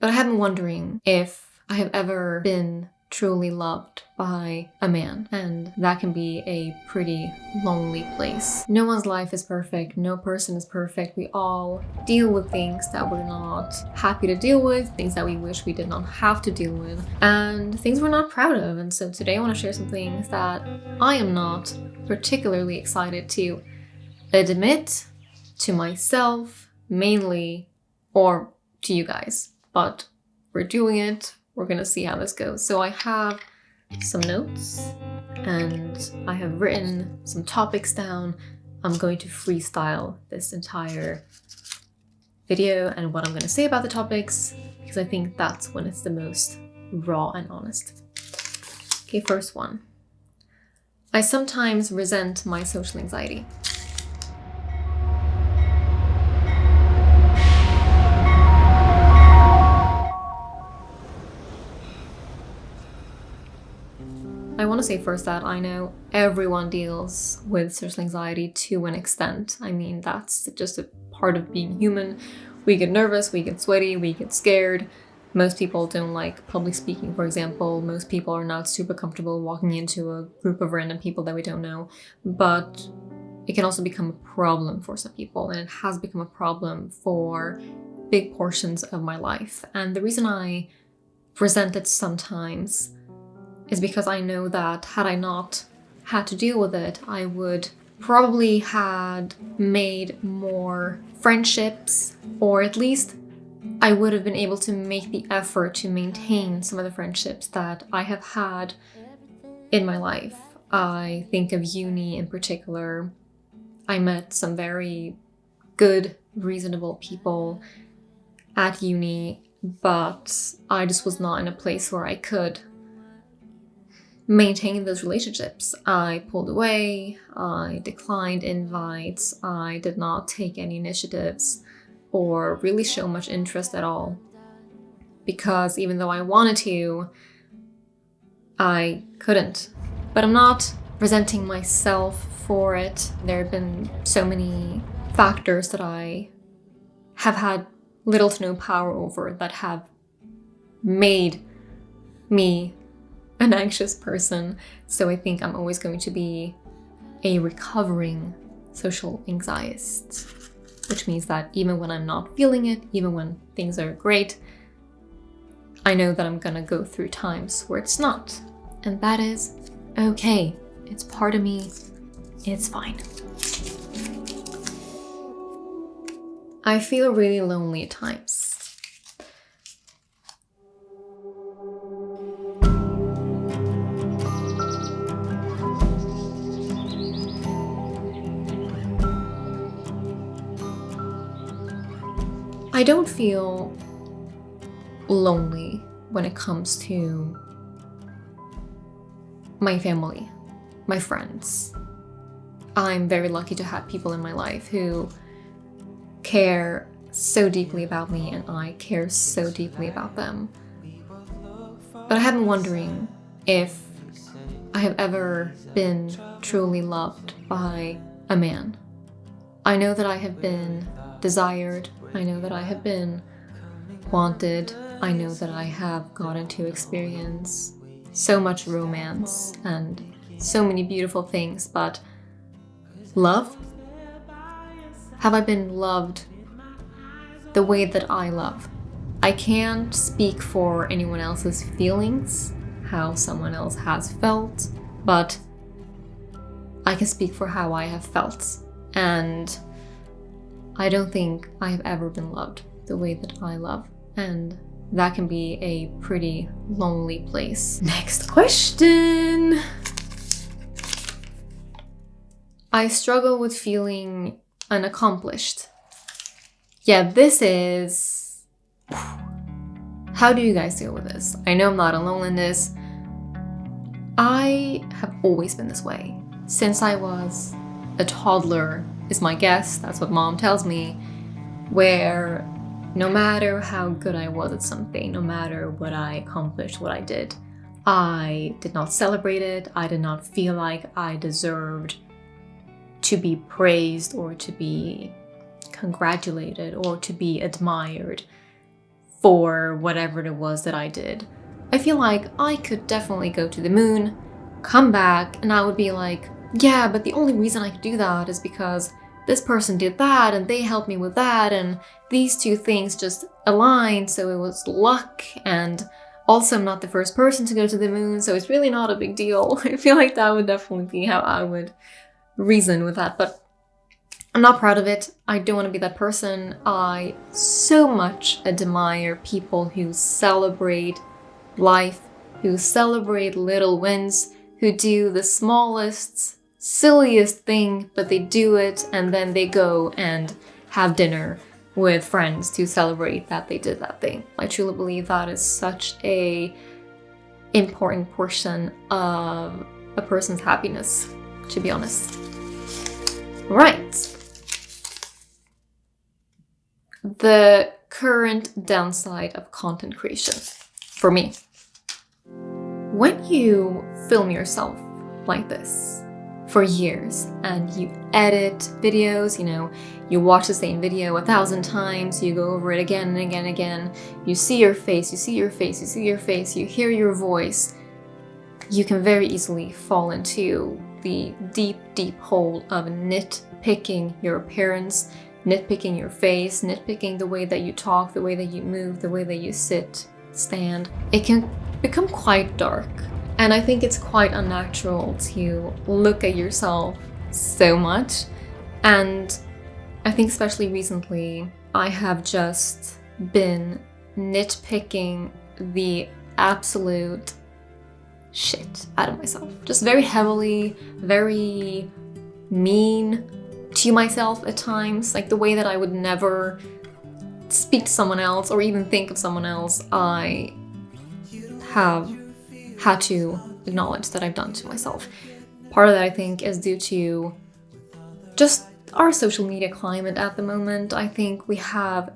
But I have been wondering if I have ever been truly loved by a man, and that can be a pretty lonely place. No one's life is perfect, no person is perfect. We all deal with things that we're not happy to deal with, things that we wish we did not have to deal with, and things we're not proud of. And so today I want to share some things that I am not particularly excited to admit to myself mainly, or to you guys, but we're doing it. We're gonna see how this goes. So I have some notes and I have written some topics down. I'm going to freestyle this entire video and what I'm gonna say about the topics, because I think that's when it's the most raw and honest. Okay, first one. I sometimes resent my social anxiety. I want to say first that I know everyone deals with social anxiety to an extent. I mean, that's just a part of being human. We get nervous, we get sweaty, we get scared. Most people don't like public speaking, for example. Most people are not super comfortable walking into a group of random people that we don't know. But it can also become a problem for some people, and it has become a problem for big portions of my life. And the reason I resent it sometimes is because I know that had I not had to deal with it, I would probably had made more friendships, or at least I would have been able to make the effort to maintain some of the friendships that I have had in my life. I think of uni in particular. I met some very good, reasonable people at uni, but I just was not in a place where I could maintain those relationships. I pulled away, I declined invites, I did not take any initiatives or really show much interest at all. Because even though I wanted to, I couldn't. But I'm not resenting myself for it. There have been so many factors that I have had little to no power over that have made me an anxious person. So I think I'm always going to be a recovering social anxietist, which means that even when I'm not feeling it, even when things are great, I know that I'm gonna go through times where it's not. And that is okay. It's part of me. It's fine. I feel really lonely at times. I don't feel lonely when it comes to my family, my friends. I'm very lucky to have people in my life who care so deeply about me, and I care so deeply about them. But I have been wondering if I have ever been truly loved by a man. I know that I have been desired. I know that I have been wanted. I know that I have gotten to experience so much romance and so many beautiful things, but love? Have I been loved the way that I love? I can't speak for anyone else's feelings, how someone else has felt, but I can speak for how I have felt. And I don't think I have ever been loved the way that I love. And that can be a pretty lonely place. Next question. I struggle with feeling unaccomplished. Yeah, this is... How do you guys deal with this? I know I'm not alone in this. I have always been this way. Since I was a toddler, is my guess, that's what mom tells me, where no matter how good I was at something, no matter what I accomplished, what I did not celebrate it. I did not feel like I deserved to be praised or to be congratulated or to be admired for whatever it was that I did. I feel like I could definitely go to the moon, come back, and I would be like, yeah, but the only reason I could do that is because this person did that and they helped me with that, and these two things just aligned, so it was luck, and also I'm not the first person to go to the moon, so it's really not a big deal. I feel like that would definitely be how I would reason with that, but I'm not proud of it. I don't want to be that person. I so much admire people who celebrate life, who celebrate little wins, who do the smallest, silliest thing, but they do it, and then they go and have dinner with friends to celebrate that they did that thing. I truly believe that is such a important portion of a person's happiness, to be honest. Right. The current downside of content creation for me. When you film yourself like this for years and you edit videos, you watch the same video 1,000 times, you go over it again and again and again, you see your face, you see your face, you see your face, you hear your voice, you can very easily fall into the deep, deep hole of nitpicking your appearance, nitpicking your face, nitpicking the way that you talk, the way that you move, the way that you sit, stand. It can become quite dark. And I think it's quite unnatural to look at yourself so much. And I think especially recently, I have just been nitpicking the absolute shit out of myself. Just very heavily, very mean to myself at times. Like the way that I would never speak to someone else or even think of someone else, I have had to acknowledge that I've done to myself. Part of that, I think, is due to just our social media climate at the moment. I think we have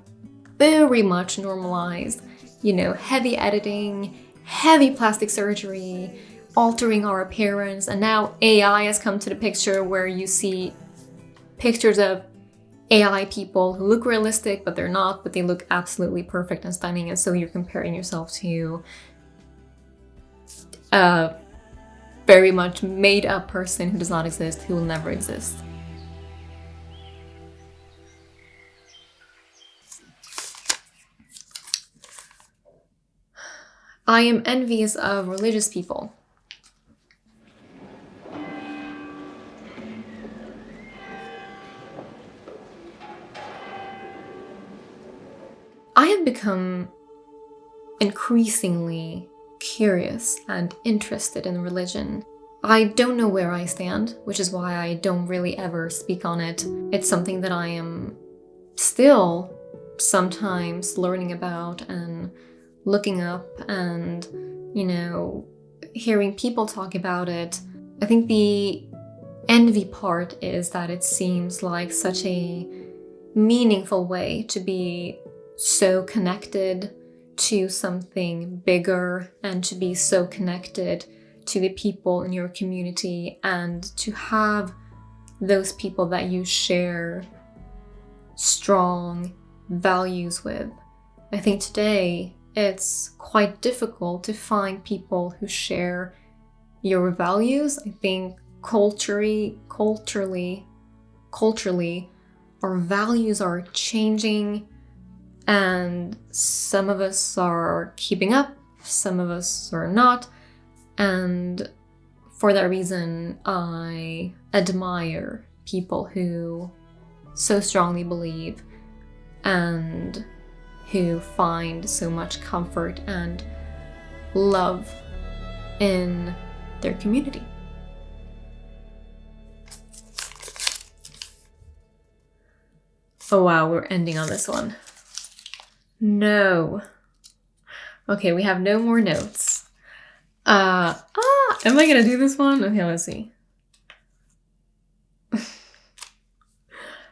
very much normalized, heavy editing, heavy plastic surgery, altering our appearance, and now AI has come to the picture where you see pictures of AI people who look realistic, but they're not, but they look absolutely perfect and stunning, and so you're comparing yourself to a very much made up person who does not exist, who will never exist. I am envious of religious people. I have become increasingly curious and interested in religion. I don't know where I stand, which is why I don't really ever speak on it. It's something that I am still sometimes learning about and looking up and, hearing people talk about it. I think the envy part is that it seems like such a meaningful way to be so connected to something bigger and to be so connected to the people in your community and to have those people that you share strong values with. I think today it's quite difficult to find people who share your values. I think culturally, our values are changing, and some of us are keeping up, some of us are not. And for that reason, I admire people who so strongly believe and who find so much comfort and love in their community. Oh wow, we're ending on this one. No. Okay, we have no more notes. Am I gonna do this one? Okay, let's see.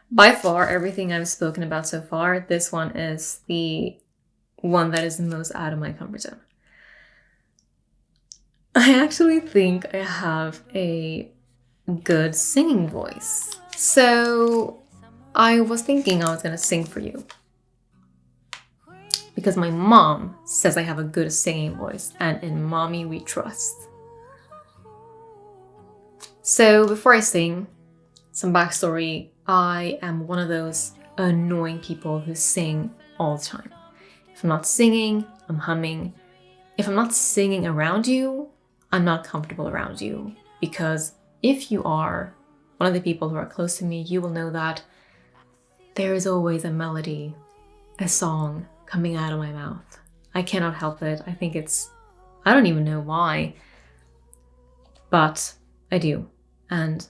By far, everything I've spoken about so far, this one is the one that is the most out of my comfort zone. I actually think I have a good singing voice. So I was thinking I was gonna sing for you. because my mom says I have a good singing voice, and in mommy we trust. So before I sing, some backstory. I am one of those annoying people who sing all the time. If I'm not singing, I'm humming. If I'm not singing around you, I'm not comfortable around you. Because if you are one of the people who are close to me, you will know that there is always a melody, a song coming out of my mouth. I cannot help it. I think I don't even know why, but I do. And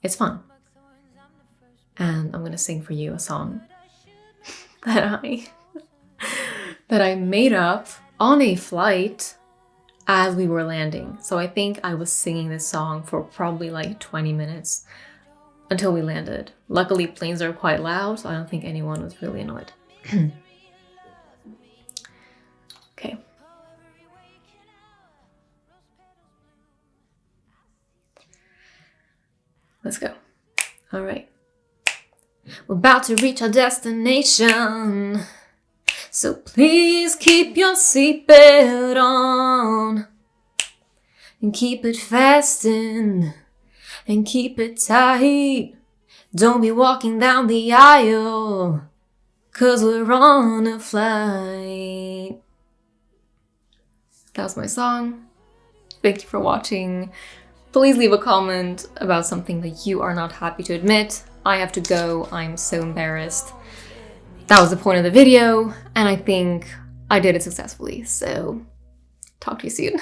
it's fun. And I'm gonna sing for you a song that I made up on a flight as we were landing. So I think I was singing this song for probably like 20 minutes until we landed. Luckily, planes are quite loud, so I don't think anyone was really annoyed. Okay. Let's go. All right. We're about to reach our destination, so please keep your seatbelt on and keep it fastened and keep it tight. Don't be walking down the aisle, 'cause we're on a flight. That was my song. Thank you for watching. Please leave a comment about something that you are not happy to admit. I have to go. I'm so embarrassed. That was the point of the video, and I think I did it successfully. So, talk to you soon.